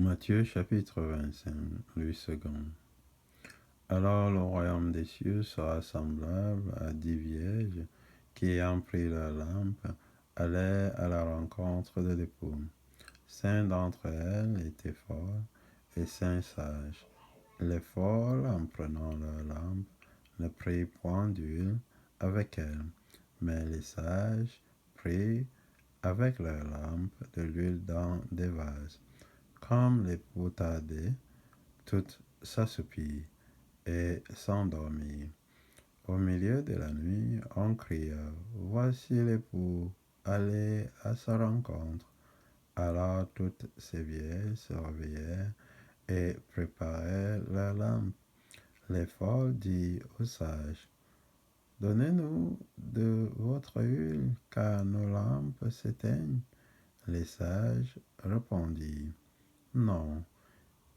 Matthieu chapitre 25, Louis II. Alors le royaume des cieux sera semblable à 10 vierges qui, ayant pris leur lampe, allaient à la rencontre de l'époux. 5 d'entre elles étaient folles et 5 sages. Les folles, en prenant leur lampe, ne prirent point d'huile avec elles, mais les sages prirent avec leur lampe de l'huile dans des vases. Comme l'époux tardait, toutes s'assoupirent et s'endormirent. Au milieu de la nuit, on cria, voici l'époux, allez à sa rencontre. Alors toutes ces vieilles se réveillèrent et préparèrent leurs lampes. Les folles dirent aux sages, donnez-nous de votre huile, car nos lampes s'éteignent. Les sages répondirent, non,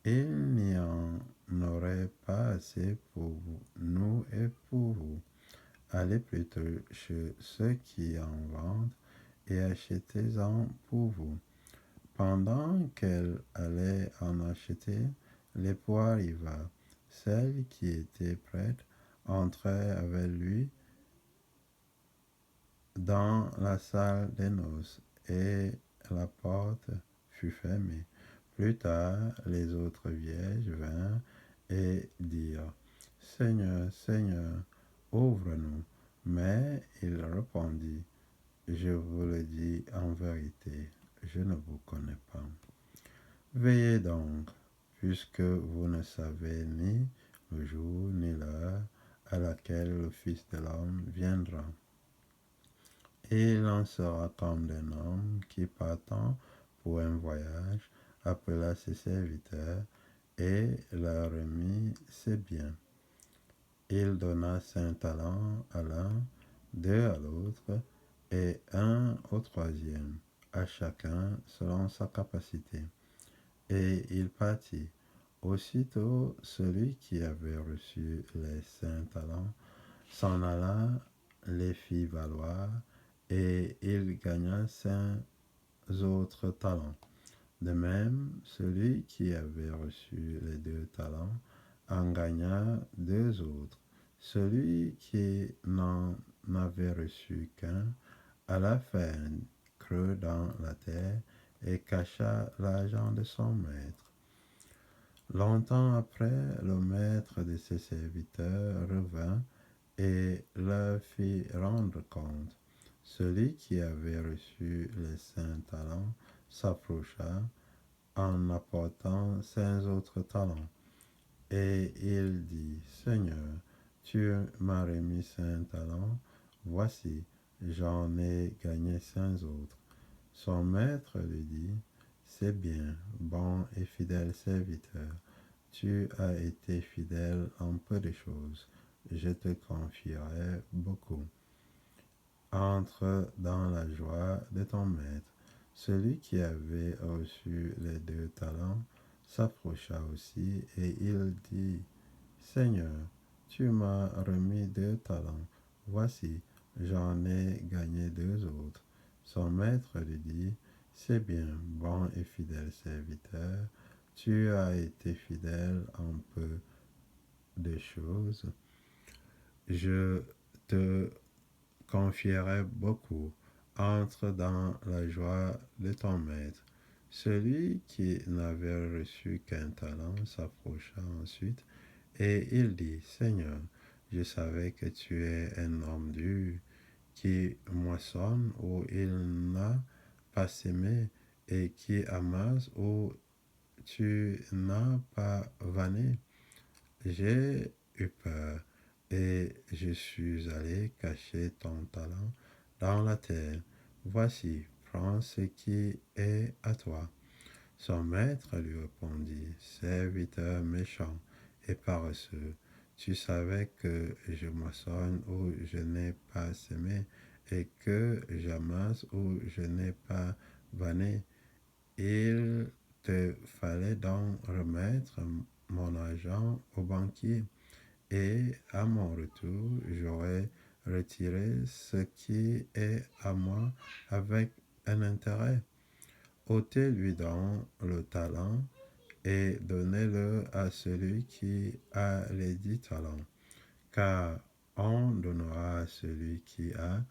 il n'y en aurait pas assez pour nous et pour vous. Allez plutôt chez ceux qui en vendent et achetez-en pour vous. Pendant qu'elle allait en acheter, l'époux arriva. Celles qui étaient prêtes entrèrent avec lui dans la salle des noces, et la porte fut fermée. Plus tard, les autres vierges vinrent et dirent, Seigneur, Seigneur, ouvre-nous. Mais il répondit, je vous le dis en vérité, je ne vous connais pas. Veillez donc, puisque vous ne savez ni le jour ni l'heure à laquelle le Fils de l'homme viendra. Et il en sera comme d'un homme qui, partant pour un voyage, appela ses serviteurs et leur remit ses biens. Il donna 5 talents à l'un, 2 à l'autre, et 1 au troisième, à chacun selon sa capacité. Et il partit. Aussitôt, celui qui avait reçu les 5 talents s'en alla, les fit valoir, et il gagna 5 autres talents. De même, celui qui avait reçu les 2 talents en gagna 2 autres. Celui qui n'en avait reçu qu'un alla faire un creux dans la terre et cacha l'argent de son maître. Longtemps après, le maître de ses serviteurs revint et leur fit rendre compte. Celui qui avait reçu les 5 talents s'approcha en apportant 5 autres talents. Et il dit, Seigneur, tu m'as remis 5 talents, voici, j'en ai gagné 5 autres. Son maître lui dit, c'est bien, bon et fidèle serviteur, tu as été fidèle en peu de choses, je te confierai beaucoup. Entre dans la joie de ton maître. Celui qui avait reçu les 2 talents s'approcha aussi et il dit, Seigneur, tu m'as remis 2 talents, voici, j'en ai gagné 2 autres. Son maître lui dit, c'est bien, bon et fidèle serviteur, tu as été fidèle en peu de choses, je te confierai beaucoup. Entre dans la joie de ton maître. Celui qui n'avait reçu qu'1 talent s'approcha ensuite et il dit, Seigneur, je savais que tu es un homme dur, qui moissonne où il n'a pas semé et qui amasse où tu n'as pas vanné. J'ai eu peur et je suis allé cacher ton talent dans la terre. Voici, prends ce qui est à toi. Son maître lui répondit, serviteur méchant et paresseux, tu savais que je moissonne où je n'ai pas semé et que j'amasse où je n'ai pas vanné. Il te fallait donc remettre mon argent au banquier, et à mon retour, j'aurai retiré ce qui est à moi avec un intérêt. Ôtez-lui donc le talent et donnez-le à celui qui a les 10 talents. Car on donnera à celui qui a,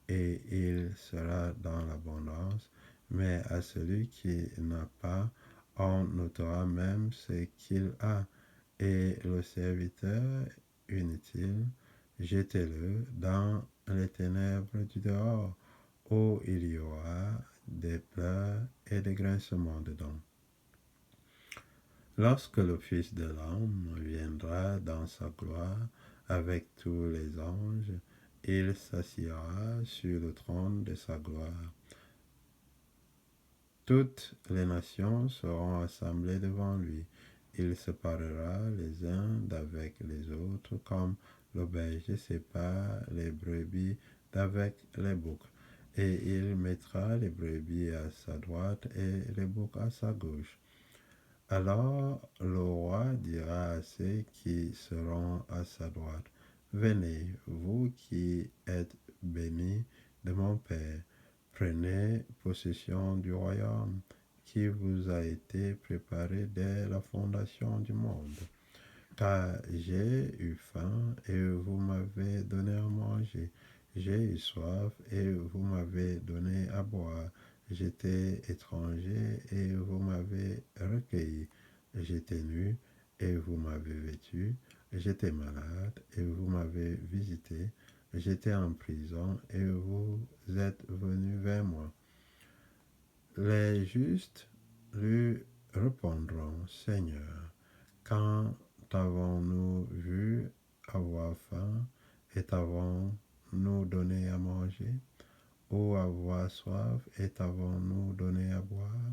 et il sera dans l'abondance, mais à celui qui n'a pas, on notera même ce qu'il a, et le serviteur inutile, jetez-le dans les ténèbres du dehors, où il y aura des pleurs et des grincements dedans. Lorsque le Fils de l'homme viendra dans sa gloire avec tous les anges, il s'assiera sur le trône de sa gloire. Toutes les nations seront assemblées devant lui. Il séparera les uns d'avec les autres, comme le berger sépare les brebis d'avec les boucs. Et il mettra les brebis à sa droite et les boucs à sa gauche. Alors le roi dira à ceux qui seront à sa droite, venez, vous qui êtes bénis de mon Père, prenez possession du royaume qui vous a été préparé dès la fondation du monde. Car j'ai eu faim et vous m'avez donné à manger. J'ai eu soif et vous m'avez donné à boire. J'étais étranger et vous m'avez recueilli. J'étais nu et vous m'avez vêtu. J'étais malade et vous m'avez visité. J'étais en prison et vous êtes venus vers moi. Les justes lui répondront, Seigneur, quand t'avons-nous vu avoir faim et t'avons-nous donné à manger, ou avoir soif et t'avons-nous donné à boire?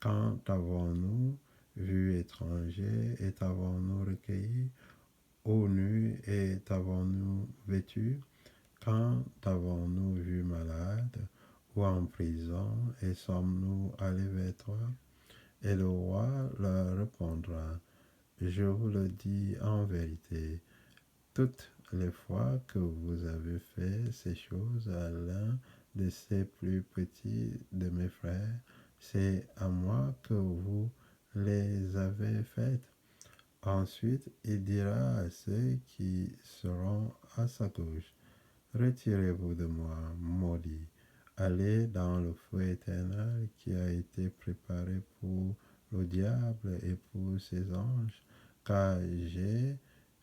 Quand t'avons-nous vu étranger et t'avons-nous recueilli, ou nu et t'avons-nous vêtu? Quand t'avons-nous vu malade ou en prison et sommes-nous allés vers toi? Et le roi leur répondra, je vous le dis en vérité, toutes les fois que vous avez fait ces choses à l'un de ces plus petits de mes frères, c'est à moi que vous les avez faites. Ensuite, il dira à ceux qui seront à sa gauche, retirez-vous de moi, maudits, allez dans le feu éternel qui a été préparé pour le diable et pour ses anges, car j'ai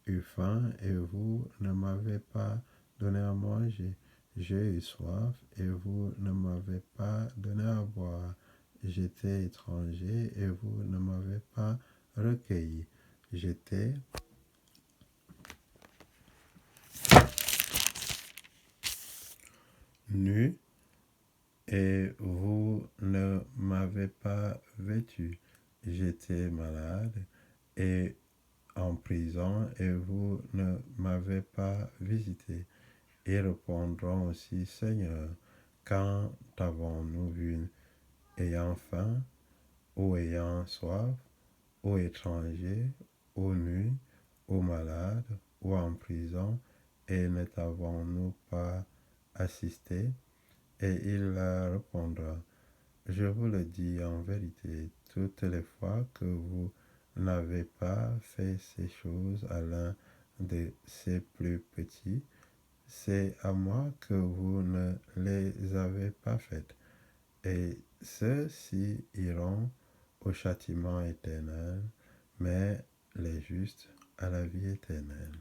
eu faim et vous ne m'avez pas donné à manger. J'ai eu soif et vous ne m'avez pas donné à boire. J'étais étranger et vous ne m'avez pas recueilli. J'étais nu et vous ne m'avez pas vêtu. J'étais malade et en prison et vous ne m'avez pas visité. Ils répondront aussi, Seigneur, quand t'avons-nous vu ayant faim ou ayant soif, ou étranger, ou nu, ou malade, ou en prison, et ne t'avons-nous pas assisté? Et il leur répondra, je vous le dis en vérité, toutes les fois que vous n'avez pas fait ces choses à l'un de ces plus petits, c'est à moi que vous ne les avez pas faites. Et ceux-ci iront au châtiment éternel, mais les justes à la vie éternelle.